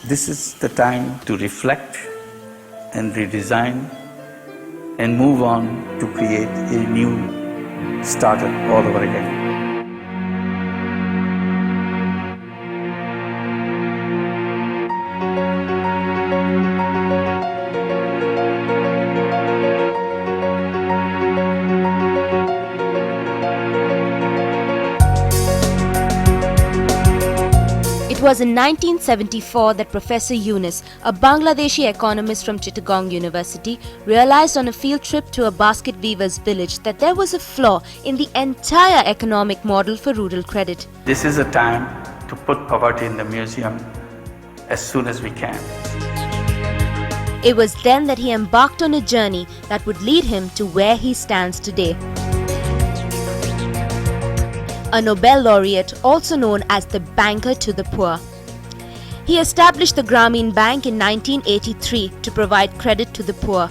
This is the time to reflect and redesign and move on to create a new startup all over again. It was in 1974 that Professor Yunus, a Bangladeshi economist from Chittagong University, realized on a field trip to a basket weaver's village that there was a flaw in the entire economic model for rural credit. This is a time to put poverty in the museum as soon as we can. It was then that he embarked on a journey that would lead him to where he stands today. A Nobel laureate, also known as the banker to the poor. He established the Grameen Bank in 1983 to provide credit to the poor.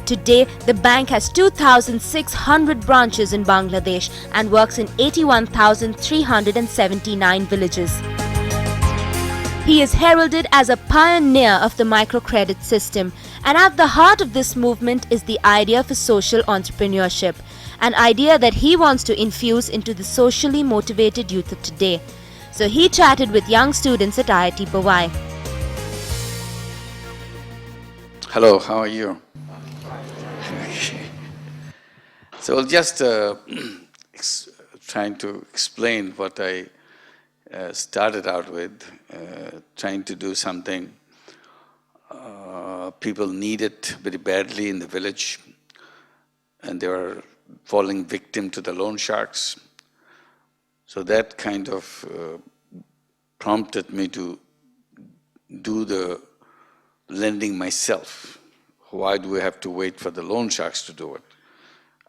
Today, the bank has 2,600 branches in Bangladesh and works in 81,379 villages. He is heralded as a pioneer of the microcredit system, and at the heart of this movement is the idea for social entrepreneurship, an idea that he wants to infuse into the socially motivated youth of today. So he chatted with young students at IIT Bowai. Hello, how are you? So I'll just trying to explain what I started out with, trying to do something people needed very badly in the village, and they were falling victim to the loan sharks. So that kind of prompted me to do the lending myself. Why do we have to wait for the loan sharks to do it?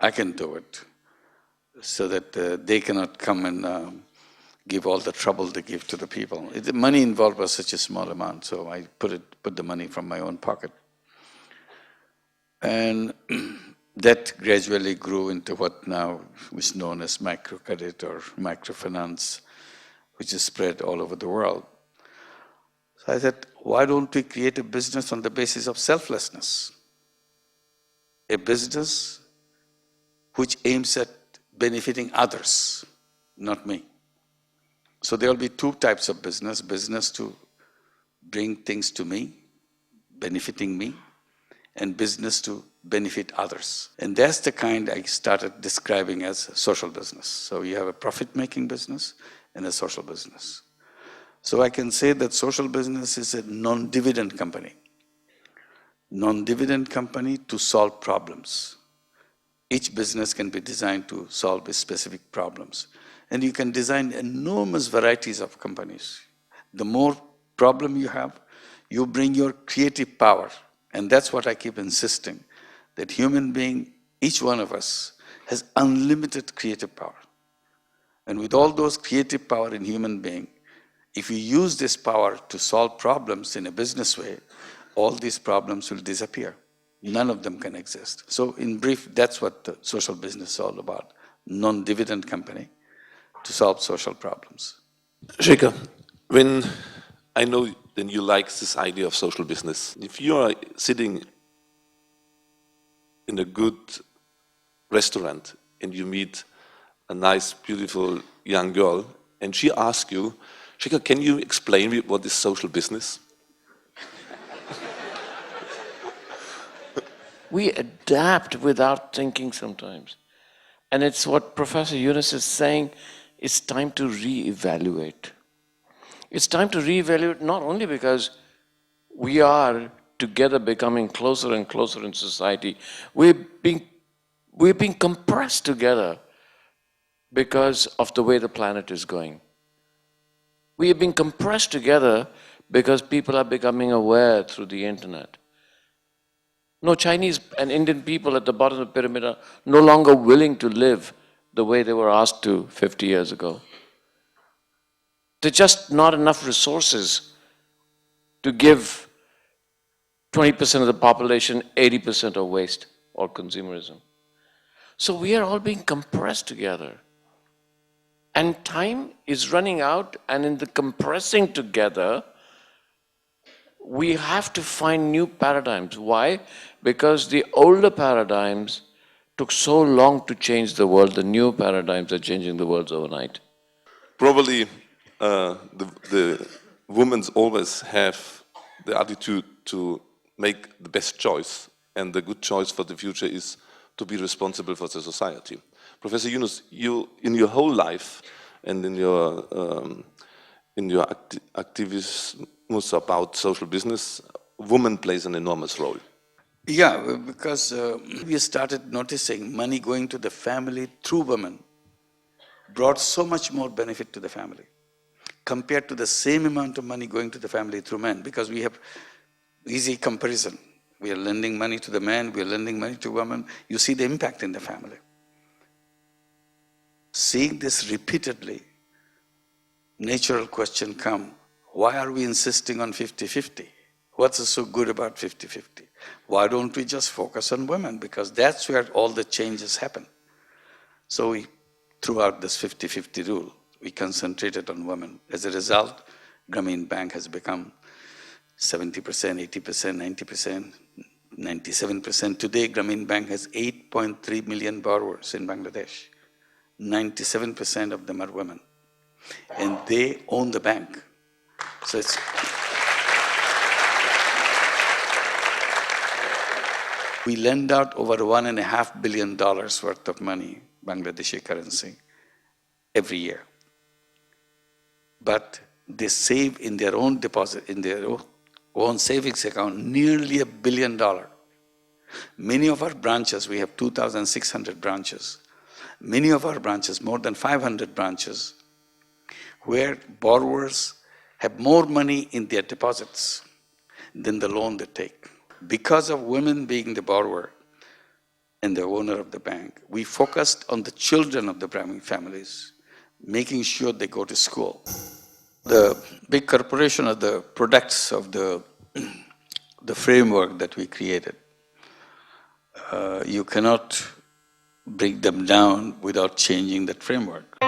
I can do it, so that they cannot come and give all the trouble they give to the people. The money involved was such a small amount, so I put the money from my own pocket. And that gradually grew into what now is known as microcredit or microfinance, which is spread all over the world. So I said, why don't we create a business on the basis of selflessness? A business which aims at benefiting others, not me. So there will be two types of business: business to bring things to me, benefiting me, and business to benefit others. And that's the kind I started describing as social business. So you have a profit-making business and a social business. So I can say that social business is a non-dividend company. Non-dividend company to solve problems. Each business can be designed to solve specific problems. And you can design enormous varieties of companies. The more problem you have, you bring your creative power. And that's what I keep insisting, that human being, each one of us, has unlimited creative power. And with all those creative power in human being, if you use this power to solve problems in a business way, all these problems will disappear. None of them can exist. So in brief, that's what the social business is all about. Non-dividend company to solve social problems. Shekhar, when I know then you like this idea of social business. If you are sitting in a good restaurant and you meet a nice, beautiful young girl and she asks you, Shekhar, can you explain me what is social business? We adapt without thinking sometimes. And it's what Professor Yunus is saying, it's time to reevaluate. It's time to reevaluate not only because we are together becoming closer and closer in society, we're being compressed together because of the way the planet is going. We are being compressed together because people are becoming aware through the internet. No, Chinese and Indian people at the bottom of the pyramid are no longer willing to live the way they were asked to 50 years ago. There's just not enough resources to give 20% of the population 80% of waste or consumerism. So we are all being compressed together. And time is running out, and in the compressing together, we have to find new paradigms. Why? Because the older paradigms took so long to change the world. The new paradigms are changing the world overnight. Probably the women always have the attitude to make the best choice, and the good choice for the future is to be responsible for the society. Professor Yunus, you, in your whole life and in your activism about social business, women plays an enormous role. Yeah, because we started noticing money going to the family through women brought so much more benefit to the family compared to the same amount of money going to the family through men, because we have easy comparison. We are lending money to the man, we are lending money to women. You see the impact in the family. Seeing this repeatedly, natural question come, why are we insisting on 50-50? What's so good about 50-50? Why don't we just focus on women? Because that's where all the changes happen. So we threw out this 50-50 rule. We concentrated on women. As a result, Grameen Bank has become 70%, 80%, 90%, 97%. Today, Grameen Bank has 8.3 million borrowers in Bangladesh. 97% of them are women. And they own the bank. So it's... We lend out over $1.5 billion worth of money, Bangladeshi currency, every year. But they save in their own deposit, in their own savings account, nearly $1 billion. Many of our branches, we have 2,600 branches. Many of our branches, more than 500 branches, where borrowers have more money in their deposits than the loan they take. Because of women being the borrower and the owner of the bank, we focused on the children of the Brahmin families, making sure they go to school. The big corporation are the products of the framework that we created. You cannot break them down without changing that framework.